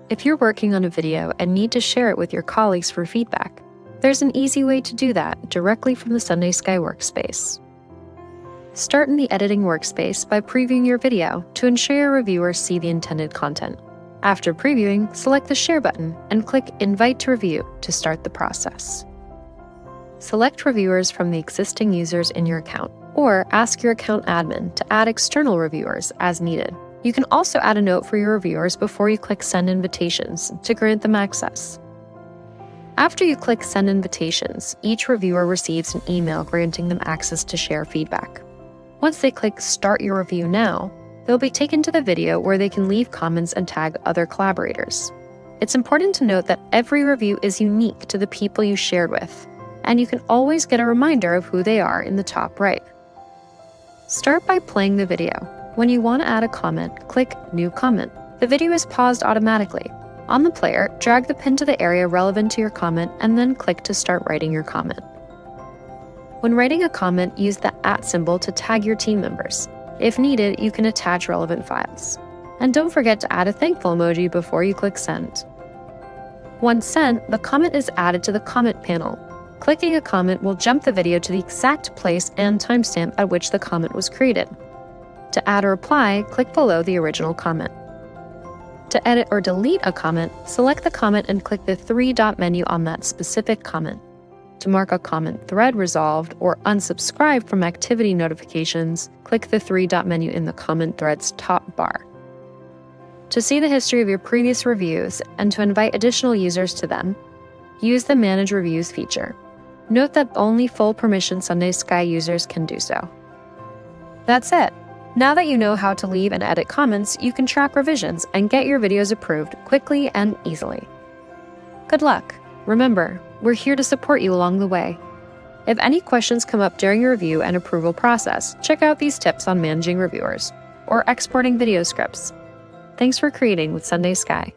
If you're working on a video and need to share it with your colleagues for feedback, there's an easy way to do that directly from the SundaySky workspace. Start in the editing workspace by previewing your video to ensure your reviewers see the intended content. After previewing, select the Share button and click Invite to Review to start the process. Select reviewers from the existing users in your account, or ask your account admin to add external reviewers as needed. You can also add a note for your reviewers before you click Send Invitations to grant them access. After you click Send Invitations, each reviewer receives an email granting them access to share feedback. Once they click Start Your Review Now, they'll be taken to the video where they can leave comments and tag other collaborators. It's important to note that every review is unique to the people you shared with, and you can always get a reminder of who they are in the top right. Start by playing the video. When you want to add a comment, click New Comment. The video is paused automatically. On the player, drag the pin to the area relevant to your comment and then click to start writing your comment. When writing a comment, use the @ symbol to tag your team members. If needed, you can attach relevant files. And don't forget to add a thankful emoji before you click Send. Once sent, the comment is added to the comment panel. Clicking a comment will jump the video to the exact place and timestamp at which the comment was created. To add a reply, click below the original comment. To edit or delete a comment, select the comment and click the three-dot menu on that specific comment. To mark a comment thread resolved or unsubscribed from activity notifications, click the three-dot menu in the comment thread's top bar. To see the history of your previous reviews and to invite additional users to them, use the Manage Reviews feature. Note that only full permission SundaySky users can do so. That's it. Now that you know how to leave and edit comments, you can track revisions and get your videos approved quickly and easily. Good luck. Remember, we're here to support you along the way. If any questions come up during your review and approval process, check out these tips on managing reviewers or exporting video scripts. Thanks for creating with SundaySky.